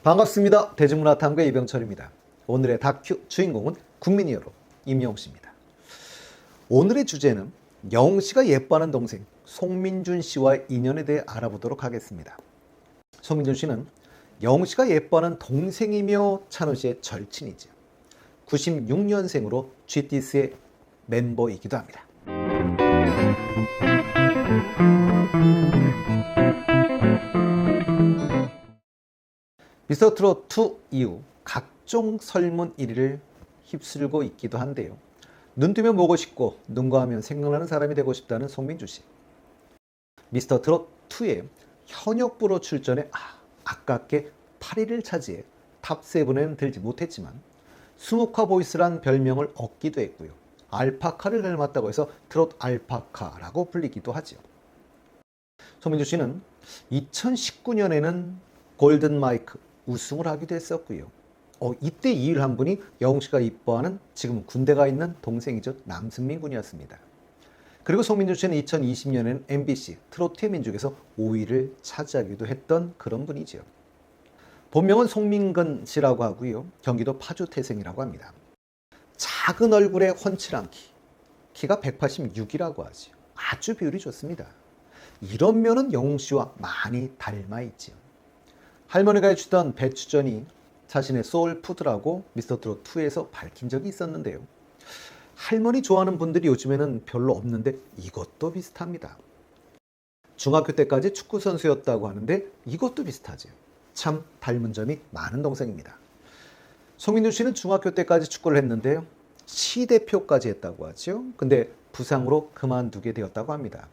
반갑습니다. 대중문화탐구의 이병철입니다. 오늘의 다큐 주인공은 국민 히어로 임영웅씨입니다. 오늘의 주제는 영웅씨가 예뻐하는 동생 송민준 씨와의 인연에 대해 알아보도록 하겠습니다. 송민준 씨는 영웅씨가 예뻐하는 동생이며 찬호씨의 절친이죠. 96년생으로 GTS의 멤버이기도 합니다. 미스터트롯2 이후 각종 설문 1위를 휩쓸고 있기도 한데요. 눈 뜨면 보고 싶고 눈과 하면 생각나는 사람이 되고 싶다는 송민준 씨. 미스터트롯2에 현역부로 출전해 아깝게 8위를 차지해 탑7에는 들지 못했지만 수묵화 보이스란 별명을 얻기도 했고요. 알파카를 닮았다고 해서 트롯 알파카라고 불리기도 하죠. 송민준 씨는 2019년에는 골든 마이크 우승을 하기도 했었고요. 이때 2위를 한 분이 영웅씨가 이뻐하는 지금 군대 가 있는 동생이죠. 남승민 군이었습니다. 그리고 송민준 씨는 2020년에는 MBC 트로트의 민족에서 5위를 차지하기도 했던 그런 분이죠. 본명은 송민근 씨라고 하고요. 경기도 파주 태생이라고 합니다. 작은 얼굴에 훤칠한 키가 186이라고 하죠. 아주 비율이 좋습니다. 이런 면은 영웅씨와 많이 닮아 있지요. 할머니가 해주던 배추전이 자신의 소울푸드라고 미스터트롯2에서 밝힌 적이 있었는데요. 할머니 좋아하는 분들이 요즘에는 별로 없는데 이것도 비슷합니다. 중학교 때까지 축구선수였다고 하는데 이것도 비슷하죠. 참 닮은 점이 많은 동생입니다. 송민준 씨는 중학교 때까지 축구를 했는데요. 시대표까지 했다고 하죠. 근데 부상으로 그만두게 되었다고 합니다.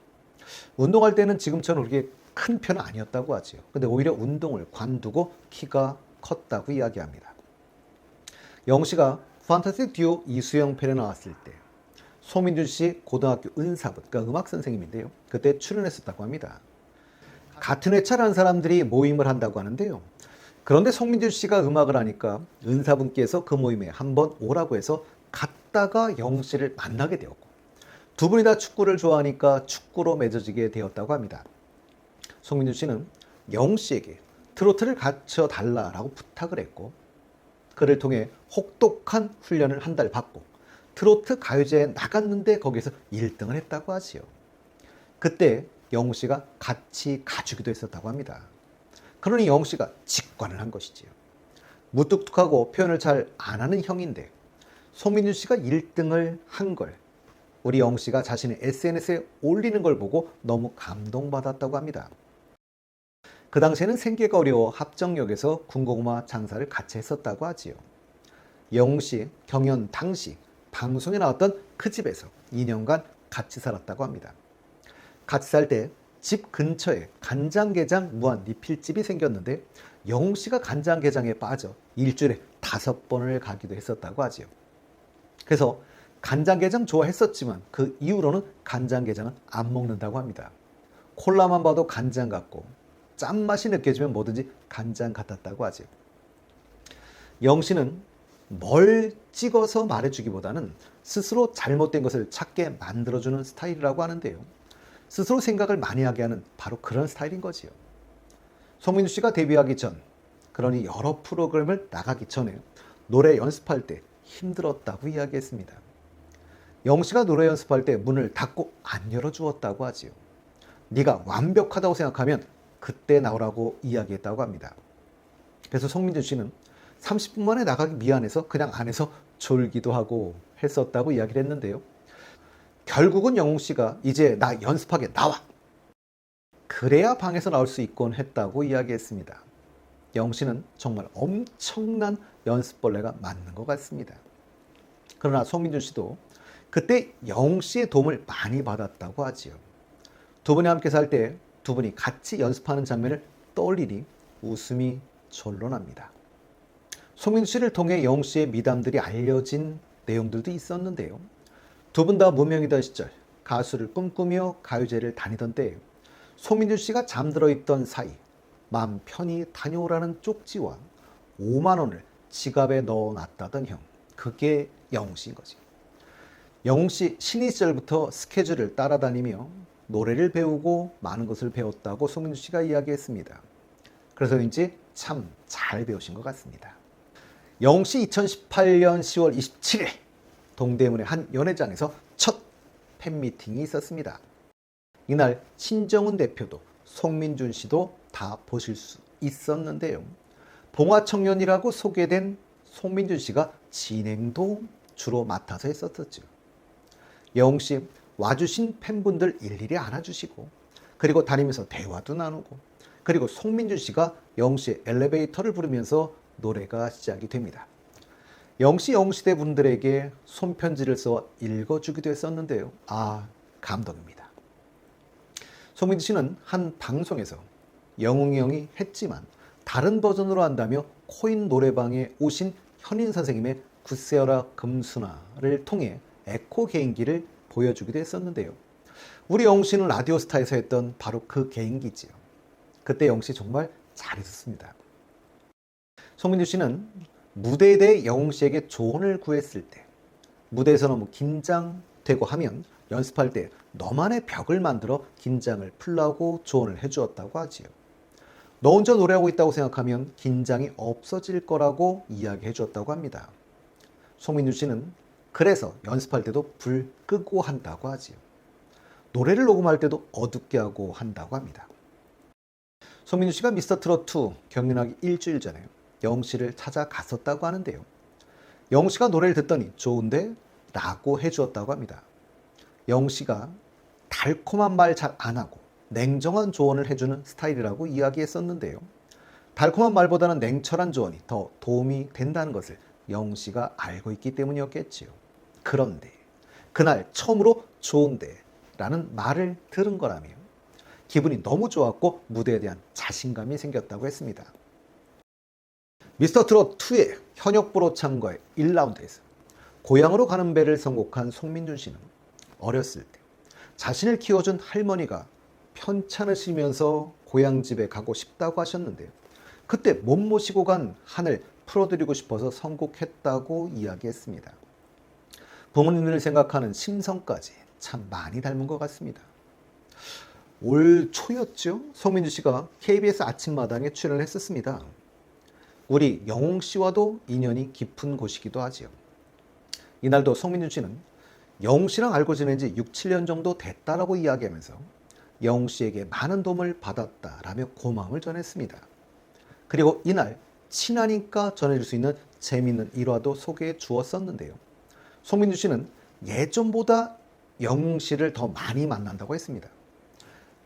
운동할 때는 지금처럼 그렇게 큰 편은 아니었다고 하죠. 근데 오히려 운동을 관두고 키가 컸다고 이야기합니다. 영웅씨가 판타스틱 듀오 이수영 편에 나왔을 때 송민준 씨 고등학교 은사분, 그러니까 음악 선생님인데요. 그때 출연했었다고 합니다. 같은 회차라는 사람들이 모임을 한다고 하는데요. 그런데 송민준 씨가 음악을 하니까 은사분께서 그 모임에 한번 오라고 해서 갔다가 영웅씨를 만나게 되었고 두 분이 다 축구를 좋아하니까 축구로 맺어지게 되었다고 합니다. 송민준 씨는 영웅씨에게 트로트를 가르쳐달라고 부탁을 했고 그를 통해 혹독한 훈련을 한 달 받고 트로트 가요제에 나갔는데 거기서 1등을 했다고 하지요. 그때 영웅씨가 같이 가주기도 했었다고 합니다. 그러니 영웅씨가 직관을 한 것이지요. 무뚝뚝하고 표현을 잘 안 하는 형인데 송민준 씨가 1등을 한 걸 우리 영웅씨가 자신의 SNS에 올리는 걸 보고 너무 감동받았다고 합니다. 그 당시에는 생계가 어려워 합정역에서 군고구마 장사를 같이 했었다고 하지요. 영웅씨 경연 당시 방송에 나왔던 그 집에서 2년간 같이 살았다고 합니다. 같이 살 때 집 근처에 간장게장 무한 리필집이 생겼는데 영웅씨가 간장게장에 빠져 일주일에 5번을 가기도 했었다고 하지요. 그래서 간장게장 좋아했었지만 그 이후로는 간장게장은 안 먹는다고 합니다. 콜라만 봐도 간장 같고 짠맛이 느껴지면 뭐든지 간장 같았다고 하죠. 영웅씨는 뭘 찍어서 말해주기보다는 스스로 잘못된 것을 찾게 만들어주는 스타일이라고 하는데요. 스스로 생각을 많이 하게 하는 바로 그런 스타일인 거지요. 송민준 씨가 데뷔하기 전, 그러니 여러 프로그램을 나가기 전에 노래 연습할 때 힘들었다고 이야기했습니다. 영웅씨가 노래 연습할 때 문을 닫고 안 열어주었다고 하지요. 네가 완벽하다고 생각하면 그때 나오라고 이야기했다고 합니다. 그래서 송민준 씨는 30분 만에 나가기 미안해서 그냥 안에서 졸기도 하고 했었다고 이야기를 했는데요. 결국은 영웅씨가 이제 나 연습하게 나와! 그래야 방에서 나올 수 있곤 했다고 이야기했습니다. 영웅씨는 정말 엄청난 연습벌레가 맞는 것 같습니다. 그러나 송민준 씨도 그때 영웅씨의 도움을 많이 받았다고 하지요. 두 분이 함께 살 때 두 분이 같이 연습하는 장면을 떠올리니 웃음이 절로 납니다. 송민준 씨를 통해 영웅씨의 미담들이 알려진 내용들도 있었는데요. 두 분 다 무명이던 시절 가수를 꿈꾸며 가요제를 다니던 때 송민준 씨가 잠들어 있던 사이 마음 편히 다녀오라는 쪽지와 5만 원을 지갑에 넣어놨다던 형, 그게 영웅씨인 거지. 영웅씨 신인 시절부터 스케줄을 따라다니며 노래를 배우고 많은 것을 배웠다고 송민준 씨가 이야기했습니다. 그래서인지 참 잘 배우신 것 같습니다. 영웅씨 2018년 10월 27일 동대문의 한 연회장에서 첫 팬미팅이 있었습니다. 이날 신정훈 대표도 송민준 씨도 다 보실 수 있었는데요. 봉화청년이라고 소개된 송민준 씨가 진행도 주로 맡아서 했었죠. 영웅씨 와주신 팬분들 일일이 안아주시고, 그리고 다니면서 대화도 나누고, 그리고 송민준 씨가 영웅씨의 엘리베이터를 부르면서 노래가 시작이 됩니다. 영웅씨 영웅시대 분들에게 손편지를 써 읽어주기도 했었는데요. 감동입니다. 송민준 씨는 한 방송에서 영웅이 형이 했지만 다른 버전으로 한다며 코인 노래방에 오신 현인 선생님의 굿세어라 금수나를 통해 에코 개인기를 보여주기도 했었는데요. 우리 영웅씨는 라디오스타에서 했던 바로 그 개인기지요. 그때 영웅씨 정말 잘했었습니다. 송민준 씨는 무대에 대해 영웅씨에게 조언을 구했을 때, 무대에서 너무 긴장되고 하면 연습할 때 너만의 벽을 만들어 긴장을 풀라고 조언을 해주었다고 하지요. 너 혼자 노래하고 있다고 생각하면 긴장이 없어질 거라고 이야기해 주었다고 합니다. 송민준 씨는 그래서 연습할 때도 불 끄고 한다고 하지요. 노래를 녹음할 때도 어둡게 하고 한다고 합니다. 송민준 씨가 미스터트롯2 경연하기 일주일 전에 영웅씨를 찾아갔었다고 하는데요. 영웅씨가 노래를 듣더니 좋은데? 라고 해주었다고 합니다. 영웅씨가 달콤한 말 잘 안 하고 냉정한 조언을 해주는 스타일이라고 이야기했었는데요. 달콤한 말보다는 냉철한 조언이 더 도움이 된다는 것을 영웅씨가 알고 있기 때문이었겠지요. 그런데 그날 처음으로 좋은데 라는 말을 들은 거라며 기분이 너무 좋았고 무대에 대한 자신감이 생겼다고 했습니다. 미스터트롯2의 현역부로 참가해 1라운드에서 고향으로 가는 배를 선곡한 송민준 씨는 어렸을 때 자신을 키워준 할머니가 편찮으시면서 고향집에 가고 싶다고 하셨는데요. 그때 못 모시고 간 한을 풀어드리고 싶어서 선곡했다고 이야기했습니다. 부모님을 생각하는 심성까지 참 많이 닮은 것 같습니다. 올 초였죠? 송민준 씨가 KBS 아침마당에 출연을 했었습니다. 우리 영웅 씨와도 인연이 깊은 곳이기도 하지요. 이날도 송민준 씨는 영웅 씨랑 알고 지낸 지 6, 7년 정도 됐다라고 이야기하면서 영웅 씨에게 많은 도움을 받았다라며 고마움을 전했습니다. 그리고 이날 친하니까 전해줄 수 있는 재미있는 일화도 소개해 주었었는데요. 송민준 씨는 예전보다 영웅 씨를 더 많이 만난다고 했습니다.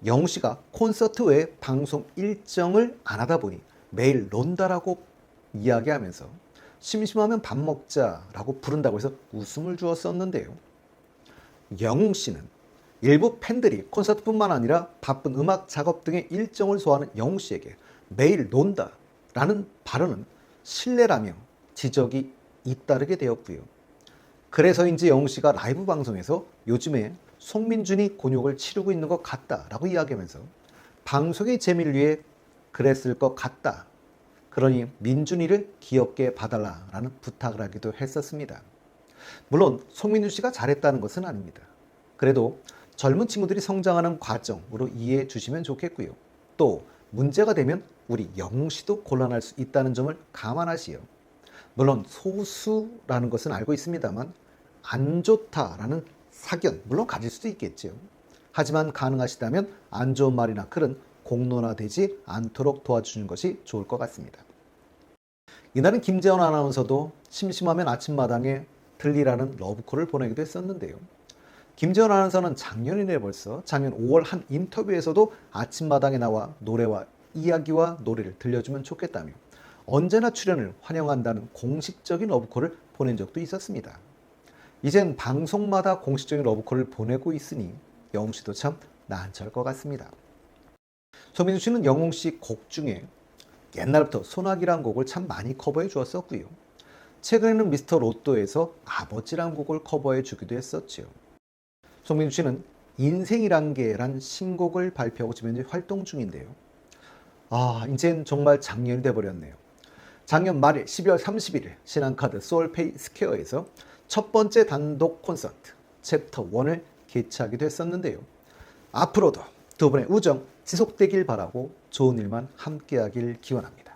영웅 씨가 콘서트 외에 방송 일정을 안 하다 보니 매일 논다라고 이야기하면서 심심하면 밥 먹자라고 부른다고 해서 웃음을 주었었는데요. 영웅 씨는 일부 팬들이 콘서트뿐만 아니라 바쁜 음악 작업 등의 일정을 소화하는 영웅 씨에게 매일 논다라는 발언은 신뢰라며 지적이 잇따르게 되었고요. 그래서인지 영웅 씨가 라이브 방송에서 요즘에 송민준이 곤욕을 치르고 있는 것 같다라고 이야기하면서 방송의 재미를 위해 그랬을 것 같다. 그러니 민준이를 귀엽게 봐달라라는 부탁을 하기도 했었습니다. 물론 송민준 씨가 잘했다는 것은 아닙니다. 그래도 젊은 친구들이 성장하는 과정으로 이해해 주시면 좋겠고요. 또 문제가 되면 우리 영웅 씨도 곤란할 수 있다는 점을 감안하시오. 물론 소수라는 것은 알고 있습니다만 안 좋다라는 사견 물론 가질 수도 있겠죠. 하지만 가능하시다면 안 좋은 말이나 글은 공론화되지 않도록 도와주는 것이 좋을 것 같습니다. 이날은 김재원 아나운서도 심심하면 아침마당에 들리라는 러브콜을 보내기도 했었는데요. 김재원 아나운서는 작년이네 벌써 작년 5월 한 인터뷰에서도 아침마당에 나와 노래와 이야기와 노래를 들려주면 좋겠다며 언제나 출연을 환영한다는 공식적인 러브콜을 보낸 적도 있었습니다. 이젠 방송마다 공식적인 러브콜을 보내고 있으니 영웅 씨도 참 난처할 것 같습니다. 송민준 씨는 영웅 씨 곡 중에 옛날부터 소나기란 곡을 참 많이 커버해 주었었고요. 최근에는 미스터 로또에서 아버지란 곡을 커버해 주기도 했었죠. 송민준 씨는 인생이란 게란 신곡을 발표하고 지금 현재 활동 중인데요. 이젠 정말 작년이 돼버렸네요. 작년 말일 12월 31일 신한카드 소울페이 스퀘어에서 첫 번째 단독 콘서트 챕터 1을 개최하기도 했었는데요. 앞으로도 두 분의 우정 지속되길 바라고 좋은 일만 함께하길 기원합니다.